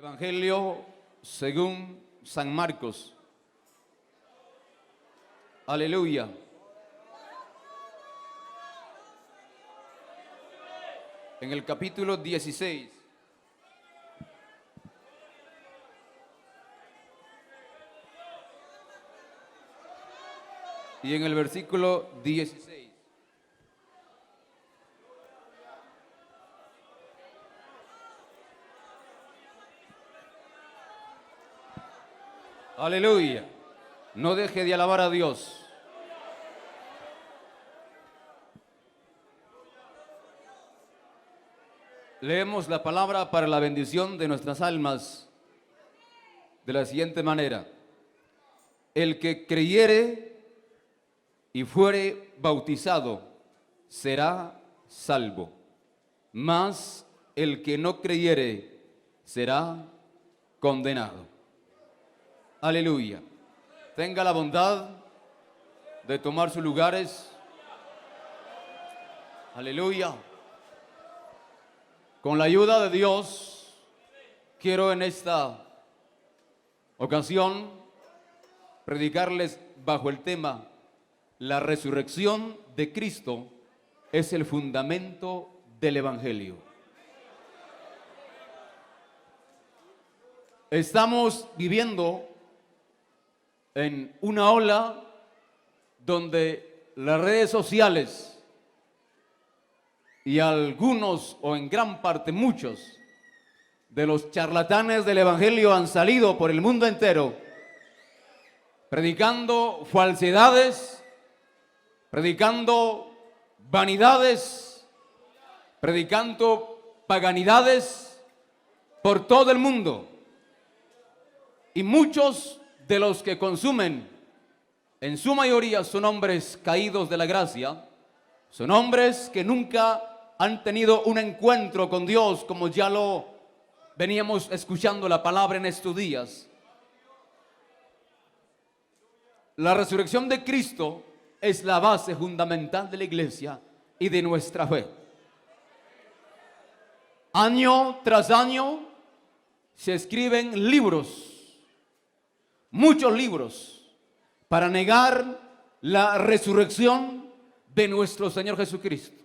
Evangelio según San Marcos. Aleluya. En el capítulo 16. Y en el versículo 16. Aleluya. No deje de alabar a Dios. Leemos la palabra para la bendición de nuestras almas de la siguiente manera. El que creyere y fuere bautizado será salvo, mas el que no creyere será condenado. Aleluya. Tenga la bondad de tomar sus lugares. Aleluya. Con la ayuda de Dios, quiero en esta ocasión predicarles bajo el tema: la resurrección de Cristo es el fundamento del Evangelio. Estamos viviendo en una ola donde las redes sociales y algunos, o en gran parte muchos, de los charlatanes del Evangelio han salido por el mundo entero predicando falsedades, predicando vanidades, predicando paganidades por todo el mundo. Y muchos de los que consumen, en su mayoría son hombres caídos de la gracia, son hombres que nunca han tenido un encuentro con Dios, como ya lo veníamos escuchando la palabra en estos días. La resurrección de Cristo es la base fundamental de la iglesia y de nuestra fe. Año tras año se escriben libros, muchos libros, para negar la resurrección de nuestro Señor Jesucristo.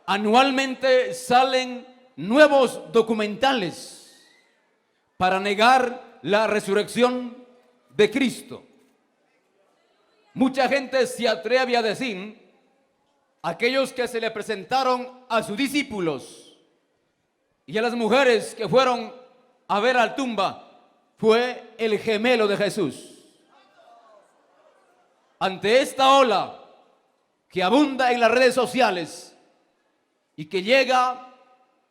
Anualmente salen nuevos documentales para negar la resurrección de Cristo. Mucha gente se atreve a decir, aquellos que se le presentaron a sus discípulos y a las mujeres que fueron a ver a la tumba, fue el gemelo de Jesús. Ante esta ola que abunda en las redes sociales y que llega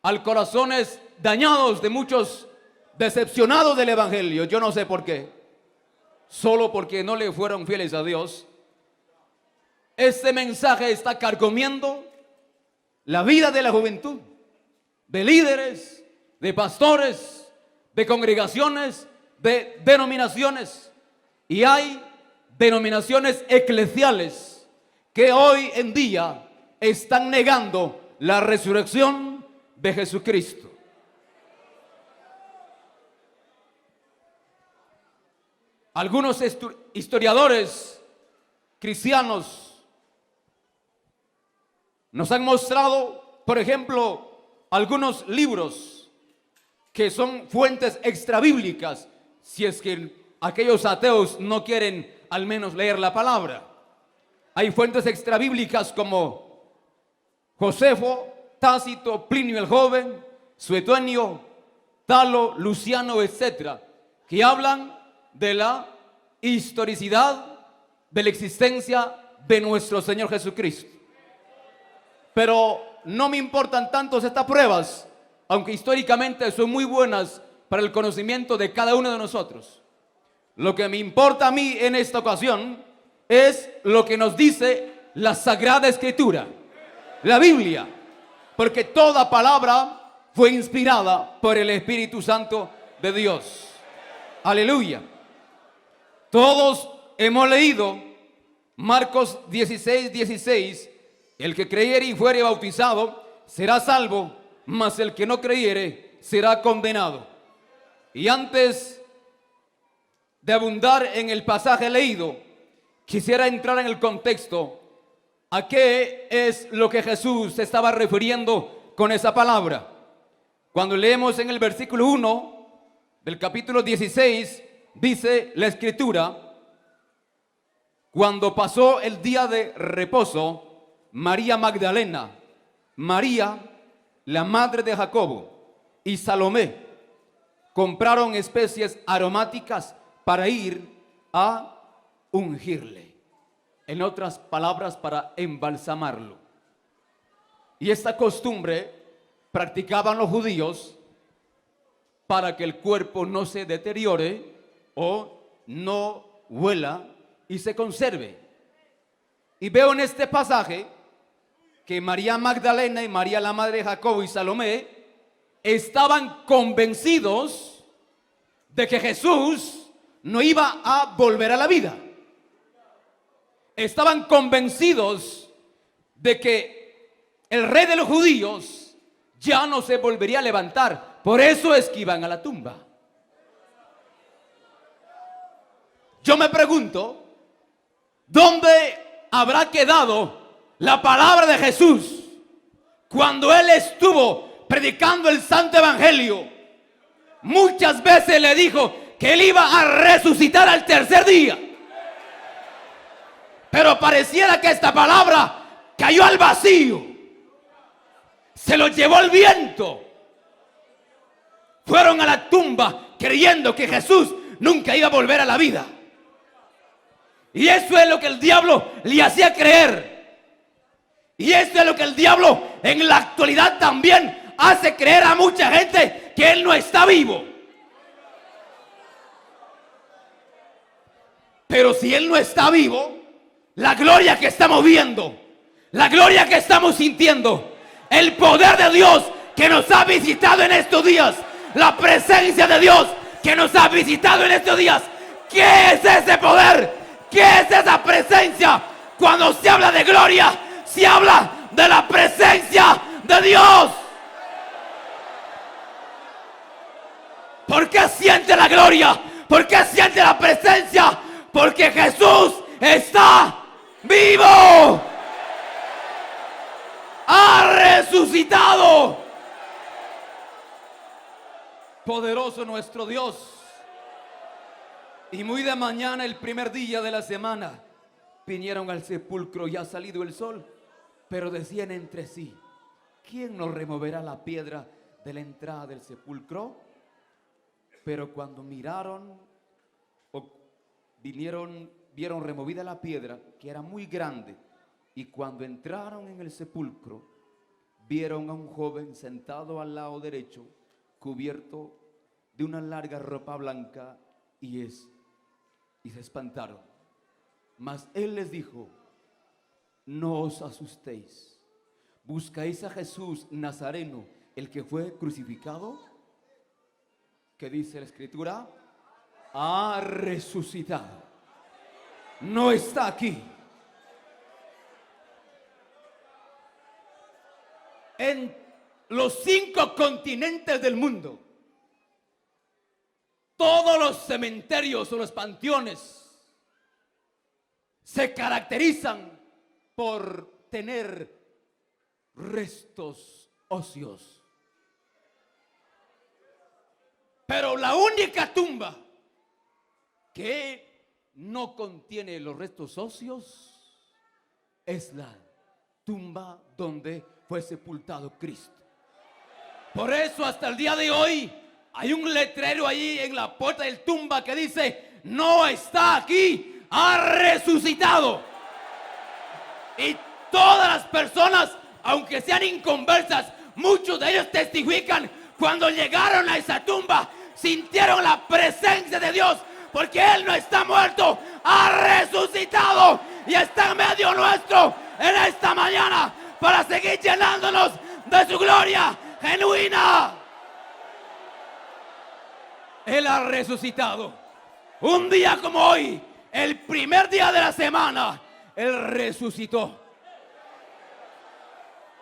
a corazones dañados de muchos decepcionados del Evangelio, yo no sé por qué, solo porque no le fueron fieles a Dios, este mensaje está carcomiendo la vida de la juventud, de líderes, de pastores, de congregaciones, de denominaciones. Y hay denominaciones eclesiales que hoy en día están negando la resurrección de Jesucristo. Algunos historiadores cristianos nos han mostrado, por ejemplo, algunos libros que son fuentes extrabíblicas, si es que aquellos ateos no quieren al menos leer la palabra. Hay fuentes extrabíblicas como Josefo, Tácito, Plinio el Joven, Suetonio, Talo, Luciano, etc., que hablan de la historicidad de la existencia de nuestro Señor Jesucristo. Pero no me importan tanto estas pruebas, aunque históricamente son muy buenas para el conocimiento de cada uno de nosotros. Lo que me importa a mí en esta ocasión es lo que nos dice la Sagrada Escritura, la Biblia, porque toda palabra fue inspirada por el Espíritu Santo de Dios. Aleluya. Todos hemos leído Marcos 16:16, el que creyere y fuere bautizado será salvo, mas el que no creyere será condenado. Y antes de abundar en el pasaje leído, quisiera entrar en el contexto a qué es lo que Jesús se estaba refiriendo con esa palabra. Cuando leemos en el versículo 1 del capítulo 16, dice la escritura: cuando pasó el día de reposo, María Magdalena, María, la madre de Jacobo, y Salomé compraron especies aromáticas para ir a ungirle. En otras palabras, para embalsamarlo. Y esta costumbre practicaban los judíos para que el cuerpo no se deteriore o no huela y se conserve. Y veo en este pasaje que María Magdalena y María la madre de Jacobo y Salomé estaban convencidos de que Jesús no iba a volver a la vida. Estaban convencidos de que el rey de los judíos ya no se volvería a levantar. Por eso es que iban a la tumba. Yo me pregunto, ¿dónde habrá quedado la palabra de Jesús cuando Él estuvo predicando el Santo Evangelio? Muchas veces le dijo que Él iba a resucitar al tercer día. Pero pareciera que esta palabra cayó al vacío. Se lo llevó el viento. Fueron a la tumba creyendo que Jesús nunca iba a volver a la vida. Y eso es lo que el diablo le hacía creer. Y eso es lo que el diablo en la actualidad también hace creer a mucha gente, que Él no está vivo. Pero si Él no está vivo, la gloria que estamos viendo, la gloria que estamos sintiendo, el poder de Dios que nos ha visitado en estos días, la presencia de Dios que nos ha visitado en estos días, ¿qué es ese poder? ¿Qué es esa presencia? Cuando se habla de gloria, se habla de la presencia de Dios. ¿Por qué siente la gloria? ¿Por qué siente la presencia? Porque Jesús está vivo. Ha resucitado. Poderoso nuestro Dios. Y muy de mañana, el primer día de la semana, vinieron al sepulcro. Ya ha salido el sol, pero decían entre sí: ¿quién nos removerá la piedra de la entrada del sepulcro? Pero cuando miraron o vieron removida la piedra, que era muy grande, y cuando entraron en el sepulcro, vieron a un joven sentado al lado derecho, cubierto de una larga ropa blanca, y se espantaron. Mas Él les dijo: no os asustéis. ¿Buscáis a Jesús Nazareno, el que fue crucificado? ¿Qué dice la Escritura? Ha resucitado. No está aquí. En los 5 continentes del mundo, todos los cementerios o los panteones se caracterizan por tener restos óseos. Pero la única tumba que no contiene los restos óseos es la tumba donde fue sepultado Cristo. Por eso hasta el día de hoy hay un letrero ahí en la puerta del tumba que dice: no está aquí, ha resucitado. Y todas las personas, aunque sean inconversas, muchos de ellos testifican: cuando llegaron a esa tumba, sintieron la presencia de Dios, porque Él no está muerto, ha resucitado y está en medio nuestro en esta mañana para seguir llenándonos de su gloria genuina. Él ha resucitado. Un día como hoy, el primer día de la semana, Él resucitó.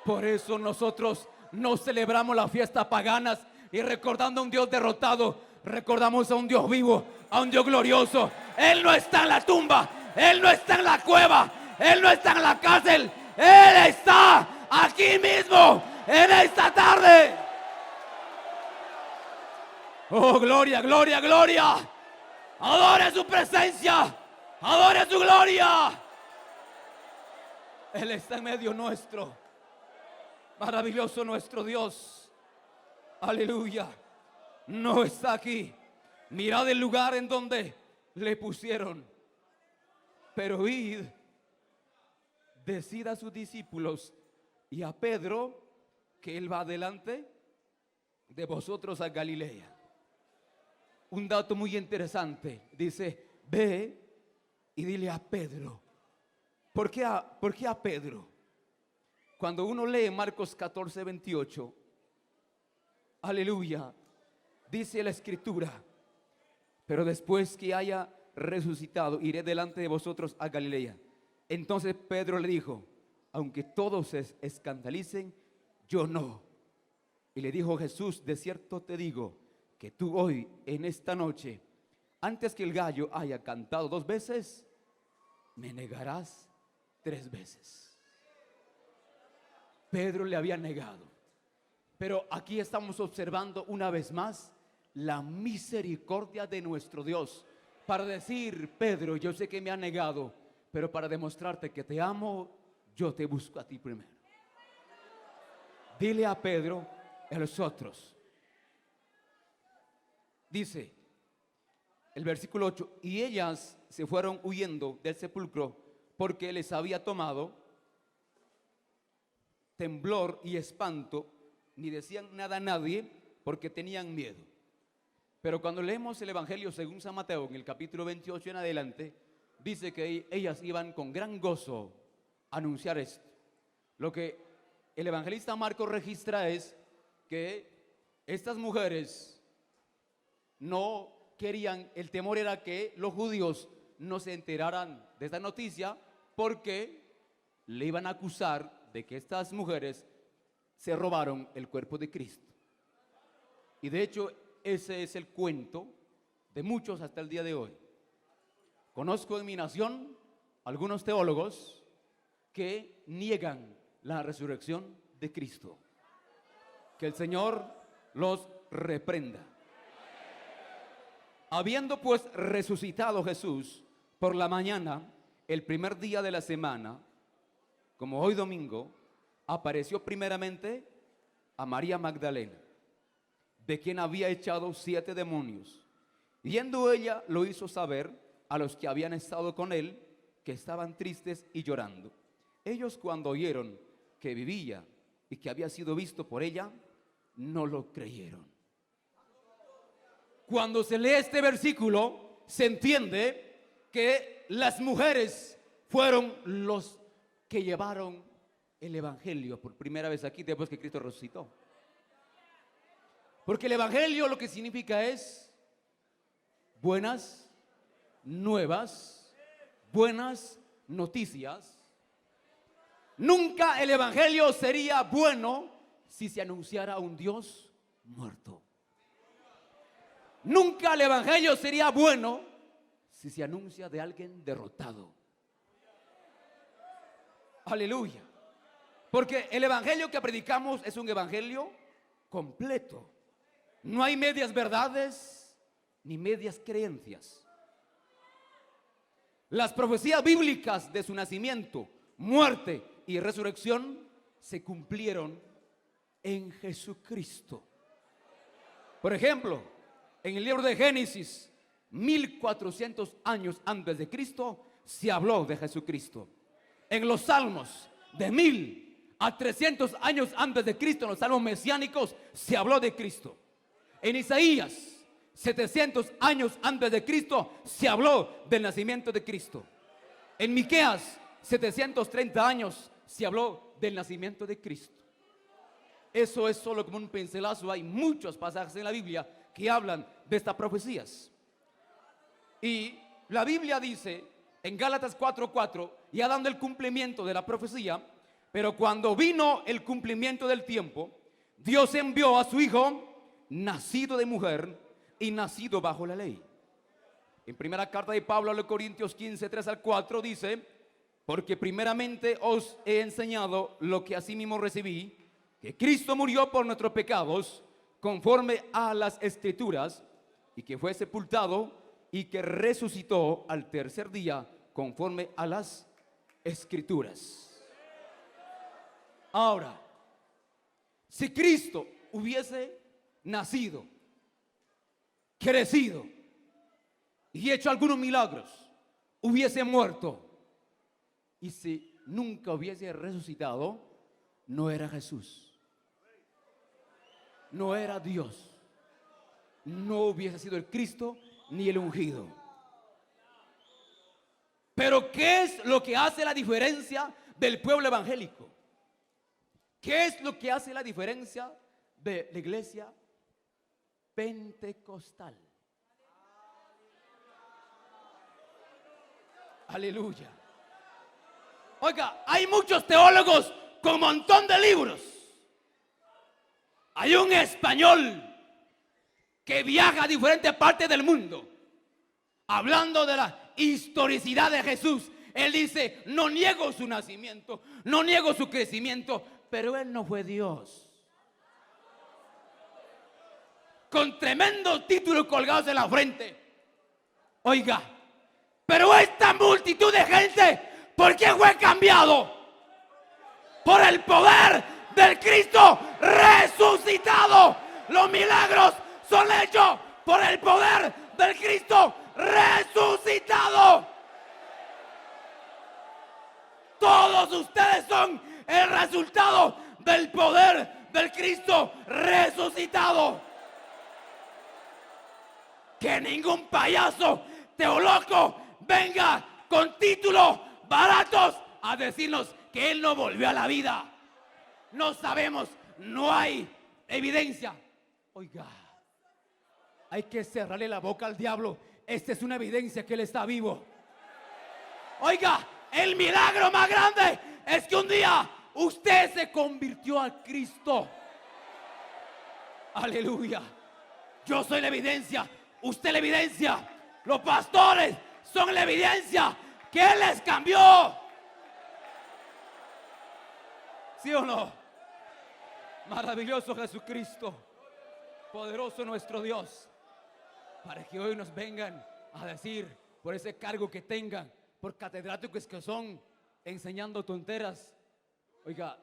Por eso nosotros no celebramos las fiestas paganas y recordando a un Dios derrotado, recordamos a un Dios vivo, a un Dios glorioso. Él no está en la tumba, Él no está en la cueva, Él no está en la cárcel, Él está aquí mismo en esta tarde. Oh, gloria, gloria, gloria. Adore su presencia, adore su gloria. Él está en medio nuestro. Maravilloso nuestro Dios. Aleluya. No está aquí. Mirad el lugar en donde le pusieron. Pero id, decid a sus discípulos y a Pedro que él va delante de vosotros a Galilea. Un dato muy interesante. Dice, ve y dile a Pedro. ¿Por qué a Pedro? Cuando uno lee Marcos 14, 28, aleluya, dice la escritura, pero después que haya resucitado, iré delante de vosotros a Galilea. Entonces Pedro le dijo, aunque todos se escandalicen, yo no. Y le dijo Jesús, de cierto te digo, que tú hoy, en esta noche, antes que el gallo haya cantado 2 veces, me negarás 3 veces. Pedro le había negado. Pero aquí estamos observando una vez más la misericordia de nuestro Dios. Para decir, Pedro, yo sé que me ha negado, pero para demostrarte que te amo, yo te busco a ti primero. Dile a Pedro y a los otros. Dice el versículo 8, y ellas se fueron huyendo del sepulcro porque les había tomado temblor y espanto, ni decían nada a nadie porque tenían miedo. Pero cuando leemos el Evangelio según San Mateo, en el capítulo 28 en adelante, dice que ellas iban con gran gozo a anunciar esto. Lo que el evangelista Marcos registra es que estas mujeres no querían, el temor era que los judíos no se enteraran de esta noticia porque le iban a acusar de que estas mujeres se robaron el cuerpo de Cristo. Y de hecho ese es el cuento de muchos hasta el día de hoy. Conozco en mi nación algunos teólogos que niegan la resurrección de Cristo. Que el Señor los reprenda. Habiendo pues resucitado Jesús por la mañana, el primer día de la semana, como hoy domingo, apareció primeramente a María Magdalena, de quien había echado 7 demonios. Yendo ella, lo hizo saber a los que habían estado con él, que estaban tristes y llorando. Ellos, cuando oyeron que vivía y que había sido visto por ella, no lo creyeron. Cuando se lee este versículo, se entiende que las mujeres fueron los que llevaron el evangelio por primera vez aquí después que Cristo resucitó. Porque el evangelio lo que significa es buenas nuevas, buenas noticias. Nunca el evangelio sería bueno si se anunciara un Dios muerto. Nunca el evangelio sería bueno si se anuncia de alguien derrotado. Aleluya. Porque el evangelio que predicamos es un evangelio completo. No hay medias verdades ni medias creencias. Las profecías bíblicas de su nacimiento, muerte y resurrección se cumplieron en Jesucristo. Por ejemplo, en el libro de Génesis, 1400 años antes de Cristo, se habló de Jesucristo. En los Salmos, de 1000 a 300 años antes de Cristo, en los Salmos mesiánicos, se habló de Cristo. En Isaías, 700 años antes de Cristo, se habló del nacimiento de Cristo. En Miqueas, 730 años, se habló del nacimiento de Cristo. Eso es solo como un pincelazo. Hay muchos pasajes en la Biblia que hablan de estas profecías. Y la Biblia dice en Gálatas 4:4, ya dando el cumplimiento de la profecía, pero cuando vino el cumplimiento del tiempo, Dios envió a su Hijo, nacido de mujer y nacido bajo la ley. En primera carta de Pablo a los Corintios 15, 3 al 4 dice: porque primeramente os he enseñado lo que asimismo recibí, que Cristo murió por nuestros pecados, conforme a las Escrituras, y que fue sepultado y que resucitó al tercer día, conforme a las Escrituras. Ahora, si Cristo hubiese nacido, crecido y hecho algunos milagros, hubiese muerto, y si nunca hubiese resucitado, no era Jesús, no era Dios, no hubiese sido el Cristo ni el ungido. Pero ¿qué es lo que hace la diferencia del pueblo evangélico? ¿Qué es lo que hace la diferencia de la iglesia pentecostal? Aleluya. Oiga, hay muchos teólogos con un montón de libros. Hay un español que viaja a diferentes partes del mundo hablando de la historicidad de Jesús. Él dice: no niego su nacimiento, no niego su crecimiento, pero él no fue Dios. Con tremendos títulos colgados en la frente. Oiga, pero esta multitud de gente, ¿por qué fue cambiado? Por el poder del Cristo resucitado. Los milagros son hechos por el poder del Cristo resucitado. Todos ustedes son el resultado del poder del Cristo resucitado. Que ningún payaso teólogo venga con títulos baratos a decirnos que Él no volvió a la vida. No sabemos, no hay evidencia. Oiga, hay que cerrarle la boca al diablo. Esta es una evidencia que Él está vivo. Oiga, el milagro más grande es que un día usted se convirtió a Cristo. Aleluya. Yo soy la evidencia, usted la evidencia, los pastores son la evidencia que Él les cambió. ¿Sí o no? Maravilloso Jesucristo, poderoso nuestro Dios, para que hoy nos vengan a decir, por ese cargo que tengan, por catedráticos que son, enseñando tonteras. Oiga,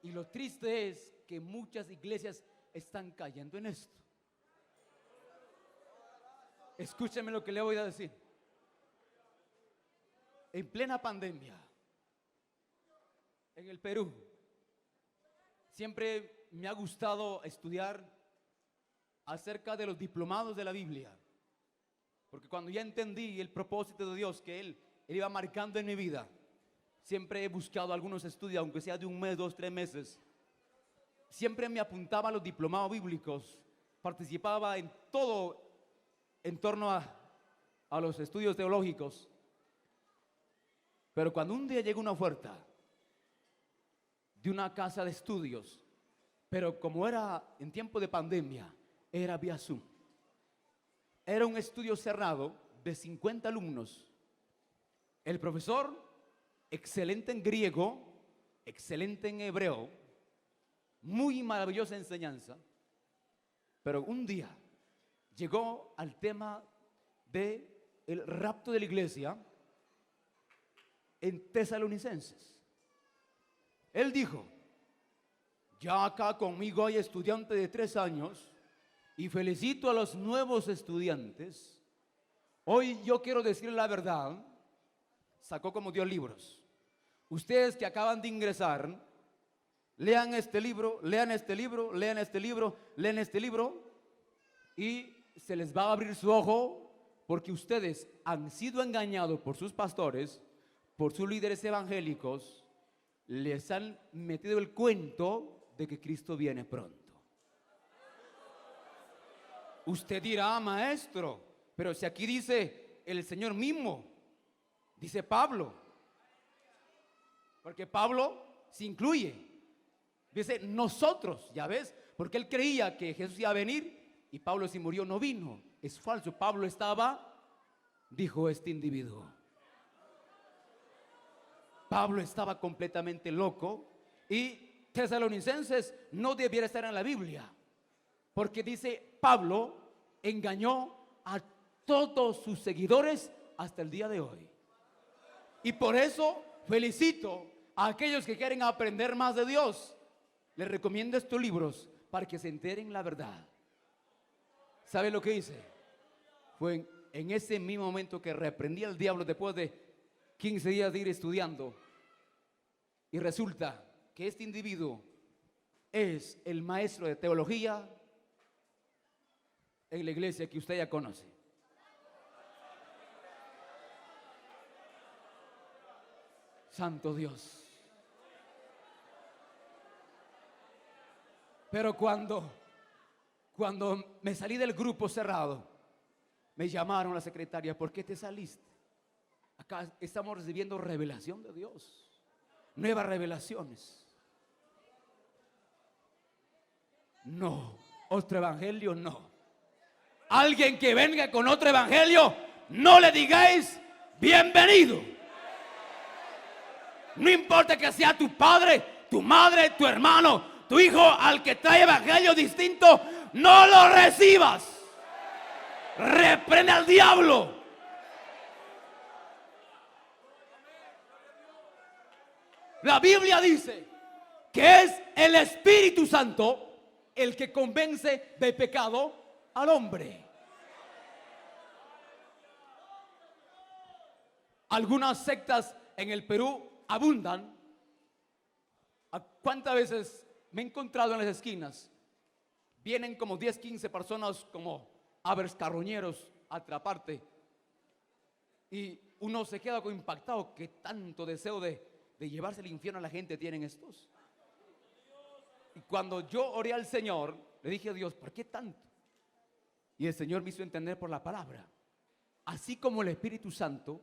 y lo triste es que muchas iglesias están cayendo en esto. Escúcheme lo que le voy a decir. En plena pandemia, en el Perú, siempre me ha gustado estudiar acerca de los diplomados de la Biblia, porque cuando ya entendí el propósito de Dios que Él iba marcando en mi vida, siempre he buscado algunos estudios, aunque sea de un mes, 2, 3 meses. Siempre me apuntaba a los diplomados bíblicos, participaba en todo en torno a los estudios teológicos. Pero cuando un día llegó una oferta de una casa de estudios, pero como era en tiempo de pandemia, era vía Zoom. Era un estudio cerrado de 50 alumnos. El profesor, excelente en griego, excelente en hebreo, muy maravillosa enseñanza. Pero un día llegó al tema de el rapto de la iglesia en Tesalonicenses. Él dijo: ya acá conmigo hay estudiantes de 3 años y felicito a los nuevos estudiantes. Hoy yo quiero decir la verdad. Sacó como 10 libros. Ustedes que acaban de ingresar, lean este libro, lean este libro, lean este libro, lean este libro, y se les va a abrir su ojo, porque ustedes han sido engañados por sus pastores, por sus líderes evangélicos. Les han metido el cuento de que Cristo viene pronto. Usted dirá: maestro, pero si aquí dice el Señor mismo, dice Pablo, porque Pablo se incluye, dice nosotros, ya ves, porque él creía que Jesús iba a venir Y Pablo, si murió, no vino. Es falso. Pablo estaba, dijo este individuo. Pablo estaba completamente loco. Y Tesalonicenses no debiera estar en la Biblia, porque dice Pablo engañó a todos sus seguidores hasta el día de hoy. Y por eso felicito a aquellos que quieren aprender más de Dios. Les recomiendo estos libros para que se enteren la verdad. ¿Sabe lo que hice? Fue en ese mismo momento que reprendí al diablo después de 15 días de ir estudiando. Y resulta que este individuo es el maestro de teología en la iglesia que usted ya conoce. Santo Dios. Pero cuando me salí del grupo cerrado, me llamaron la secretaria. ¿Por qué te saliste? Acá estamos recibiendo revelación de Dios, nuevas revelaciones. No, otro evangelio no. Alguien que venga con otro evangelio, no le digáis bienvenido. No importa que sea tu padre, tu madre, tu hermano, tu hijo, al que trae evangelio distinto, no lo recibas. Reprende al diablo. La Biblia dice que es el Espíritu Santo el que convence de pecado al hombre. Algunas sectas en el Perú abundan. ¿Cuántas veces me he encontrado en las esquinas? Vienen como 10, 15 personas como aves carroñeros a atraparte. Y uno se queda impactado. ¿Qué tanto deseo de llevarse al infierno a la gente tienen estos? Y cuando yo oré al Señor, le dije a Dios, ¿por qué tanto? Y el Señor me hizo entender por la palabra. Así como el Espíritu Santo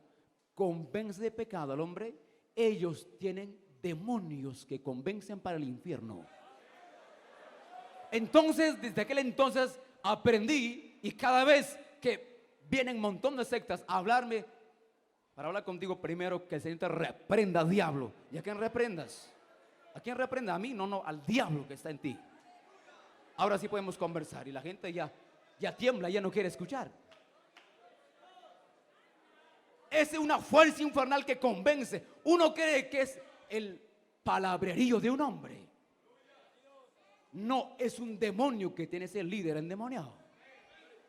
convence de pecado al hombre, ellos tienen demonios que convencen para el infierno. Entonces, desde aquel entonces aprendí, y cada vez que vienen un montón de sectas a hablarme, para hablar contigo primero, que el Señor te reprenda, diablo. ¿Y a quién reprendas? ¿A quién reprenda? A mí, no, al diablo que está en ti. Ahora sí podemos conversar. Y la gente ya tiembla, ya no quiere escuchar. Es una fuerza infernal que convence. Uno cree que es el palabrerío de un hombre. No, es un demonio que tiene ese líder endemoniado,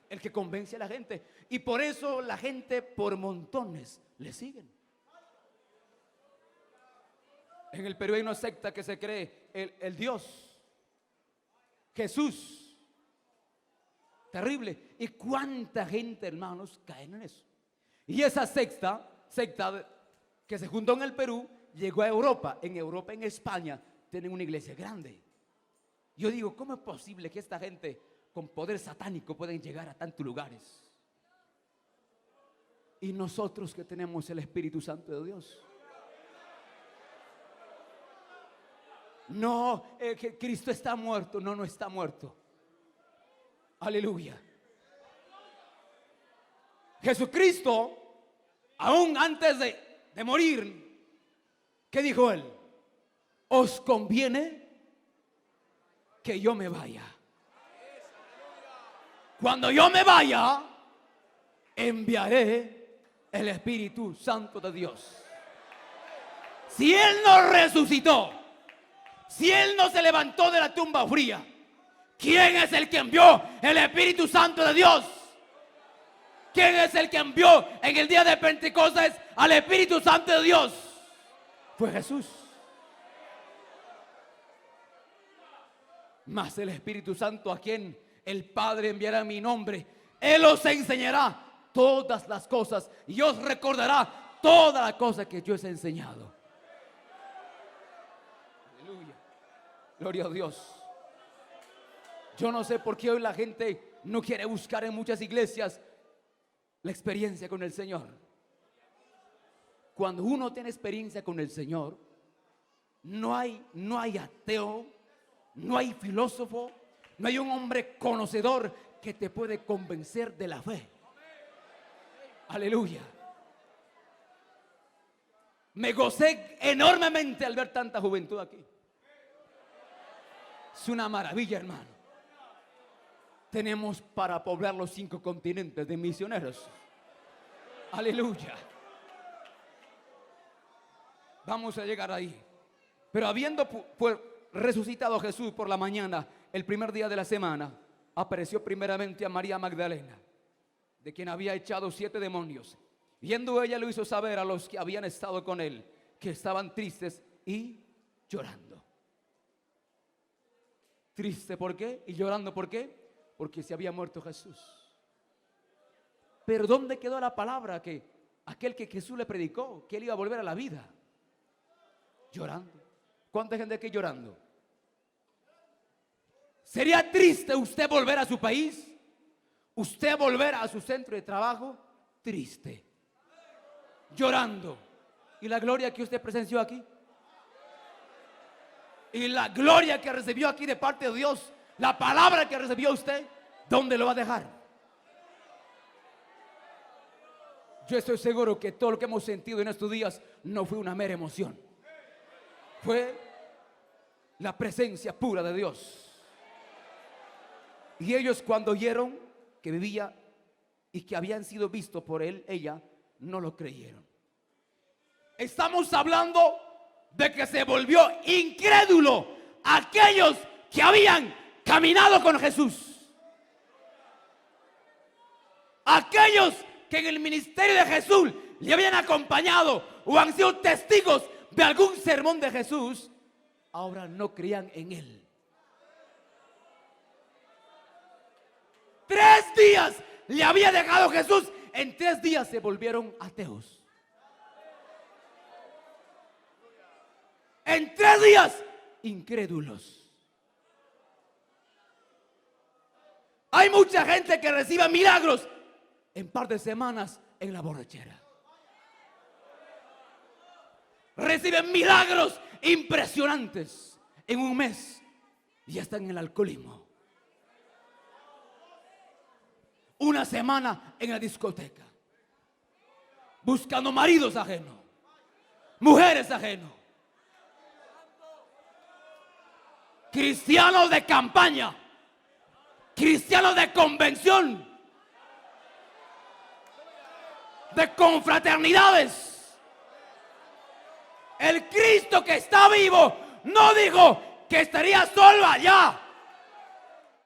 el que convence a la gente. Y por eso la gente por montones le siguen. En el Perú hay una secta que se cree el Dios Jesús. Terrible. ¿Y cuánta gente, hermanos, caen en eso? Y esa secta que se juntó en el Perú, llegó a Europa. En España, tienen una iglesia grande. Yo digo, ¿cómo es posible que esta gente con poder satánico pueden llegar a tantos lugares? Y nosotros que tenemos el Espíritu Santo de Dios. No, que Cristo está muerto. No está muerto. Aleluya. Jesucristo, aún antes de morir, ¿qué dijo él? Os conviene que yo me vaya. Cuando yo me vaya, enviaré el Espíritu Santo de Dios. Si Él no resucitó, si Él no se levantó de la tumba fría, ¿quién es el que envió el Espíritu Santo de Dios? ¿Quién es el que envió en el día de Pentecostés al Espíritu Santo de Dios? Fue Jesús. Mas el Espíritu Santo, a quien el Padre enviará en mi nombre, Él os enseñará todas las cosas y os recordará todas las cosas que yo os he enseñado. Aleluya. Gloria a Dios. Yo no sé por qué hoy la gente no quiere buscar en muchas iglesias la experiencia con el Señor. Cuando uno tiene experiencia con el Señor, no hay ateo, no hay filósofo, no hay un hombre conocedor que te puede convencer de la fe. Aleluya. Me gocé enormemente al ver tanta juventud aquí. Es una maravilla, hermano. Tenemos para poblar los 5 continentes de misioneros. Aleluya. Vamos a llegar ahí. Pero habiendo resucitado Jesús por la mañana, el primer día de la semana, apareció primeramente a María Magdalena, de quien había echado 7 demonios. Viendo ella, lo hizo saber a los que habían estado con él, que estaban tristes y llorando. Triste, ¿por qué? Y llorando, ¿por qué? Porque se había muerto Jesús. Pero ¿dónde quedó la palabra que aquel que Jesús le predicó, que él iba a volver a la vida? Llorando. ¿Cuánta gente aquí llorando? ¿Sería triste usted volver a su país? ¿Usted volver a su centro de trabajo? Triste. Llorando. ¿Y la gloria que usted presenció aquí? ¿Y la gloria que recibió aquí de parte de Dios? La palabra que recibió usted, ¿dónde lo va a dejar? Yo estoy seguro que todo lo que hemos sentido en estos días no fue una mera emoción. Fue la presencia pura de Dios. Y ellos, cuando oyeron que vivía y que habían sido vistos por él, ella, no lo creyeron. Estamos hablando de que se volvió incrédulo aquellos que habían caminado con Jesús. Aquellos que en el ministerio de Jesús le habían acompañado o han sido testigos de algún sermón de Jesús, ahora no creían en él. 3 días le había dejado Jesús. En 3 días se volvieron ateos. En 3 días, incrédulos. Hay mucha gente que recibe milagros en par de semanas en la borrachera. Reciben milagros impresionantes en un mes y ya están en el alcoholismo. Una semana en la discoteca, buscando maridos ajenos, mujeres ajenos, cristianos de campaña, cristianos de convención, de confraternidades. El Cristo que está vivo no dijo que estaría solo allá.